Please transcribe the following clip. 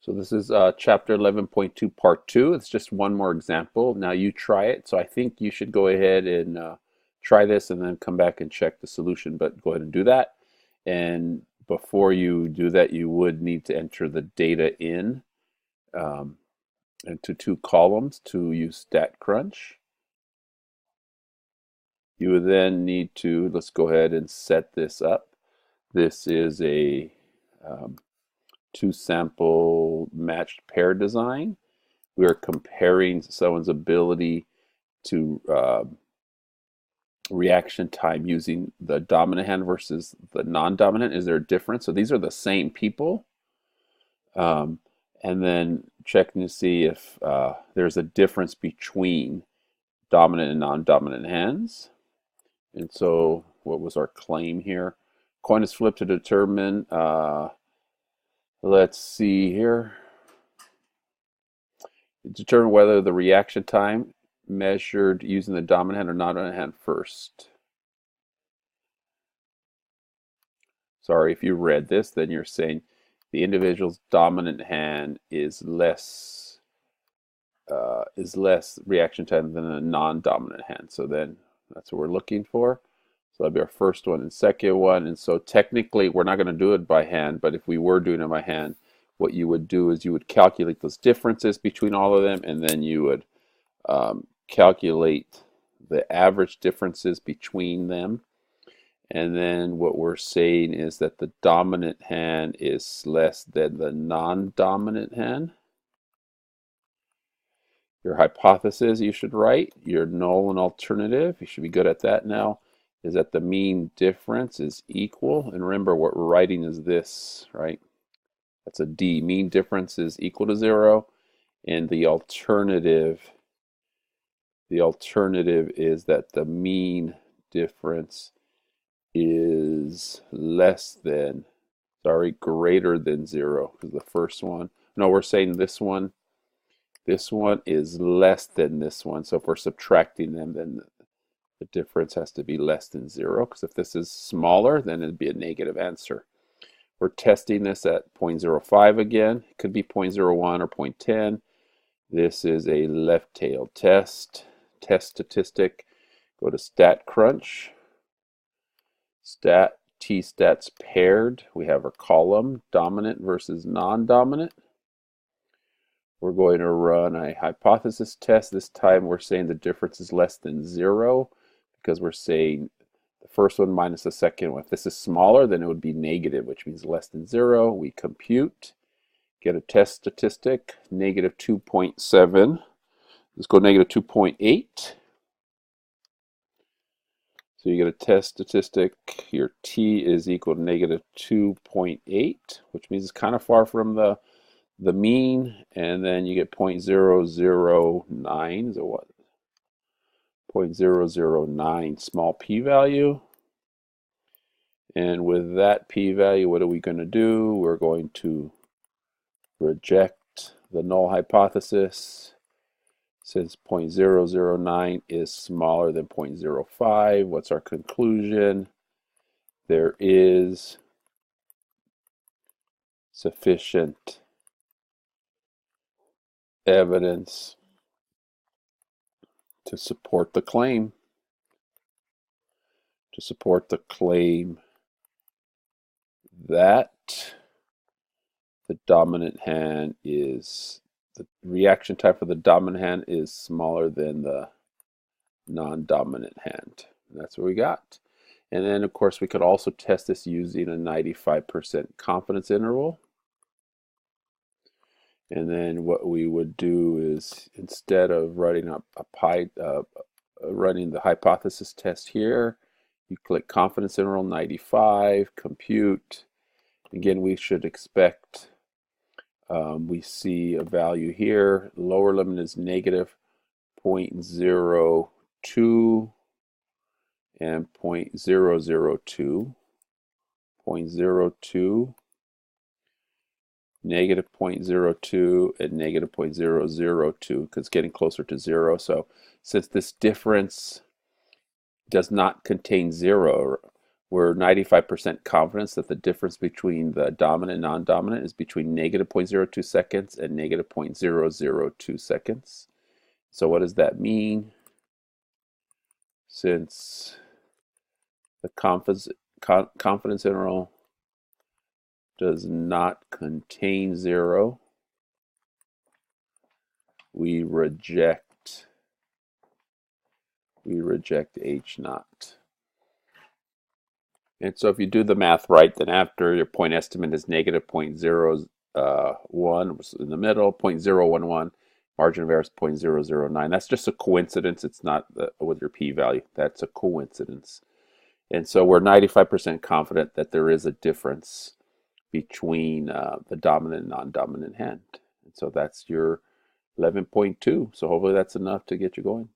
So this is chapter 11.2, part 2. It's just one more example. Now you try it. So I think you should go ahead and try this and then come back and check the solution. But go ahead and do that. And before you do that, you would need to enter the data in um, into two columns to use StatCrunch. You would then need to, let's go ahead and set this up. This is a two sample matched pair design. We are comparing someone's ability to reaction time using the dominant hand versus the non-dominant. Is there a difference? So these are the same people. And then checking to see if there's a difference between dominant and non-dominant hands. And so what was our claim here? Coin is flipped to determine, let's see here, determine whether the reaction time measured using the dominant hand or non-dominant hand first. Sorry, if you read this, then you're saying the individual's dominant hand is less reaction time than a non-dominant hand. So then that's what we're looking for. So that'll be our first one and second one. And so technically, we're not going to do it by hand, but if we were doing it by hand, what you would do is you would calculate those differences between all of them, and then you would calculate the average differences between them. And then what we're saying is that the dominant hand is less than the non-dominant hand. Your hypothesis you should write, your null and alternative, you should be good at that now, is that the mean difference is equal. And remember, what we're writing is this, right? That's a D. Mean difference is equal to 0. And the alternative is that the mean difference is greater than 0. Because the first one, no, we're saying this one is less than this one. So if we're subtracting them, then the difference has to be less than 0. Because if this is smaller, then it'd be a negative answer. We're testing this at 0.05 again. It could be 0.01 or 0.10. This is a left-tailed test. Test statistic. Go to StatCrunch. T-stats paired. We have our column, dominant versus non-dominant. We're going to run a hypothesis test. This time we're saying the difference is less than 0 because we're saying the first one minus the second one. If this is smaller, then it would be negative, which means less than 0. We compute, get a test statistic, negative 2.7. Let's go negative 2.8. So you get a test statistic. Your t is equal to negative 2.8, which means it's kind of far from the mean. And then you get 0.009. So what? 0.009 small p-value. And with that p-value, what are we going to do? We're going to reject the null hypothesis. Since 0.009 is smaller than 0.05, what's our conclusion? There is sufficient evidence to support the claim. That the dominant hand is, the reaction time for the dominant hand is smaller than the non-dominant hand. And that's what we got. And then, of course, we could also test this using a 95% confidence interval. And then what we would do is, instead of writing running the hypothesis test here, you click confidence interval 95, compute. Again, we should expect, we see a value here. Lower limit is negative 0.02 and 0.002. 0.02, negative 0.02, and negative 0.002, because it's getting closer to 0. So since this difference does not contain 0, we're 95% confidence that the difference between the dominant and non-dominant is between negative 0.02 seconds and negative 0.002 seconds. So what does that mean? Since the confidence interval does not contain 0, we reject H naught. And so if you do the math right, then after your point estimate is negative 0.01 in the middle, 0.011, margin of error is 0.009. That's just a coincidence. It's not with your p-value. That's a coincidence. And so we're 95% confident that there is a difference between the dominant and non-dominant hand. And so that's your 11.2. So hopefully that's enough to get you going.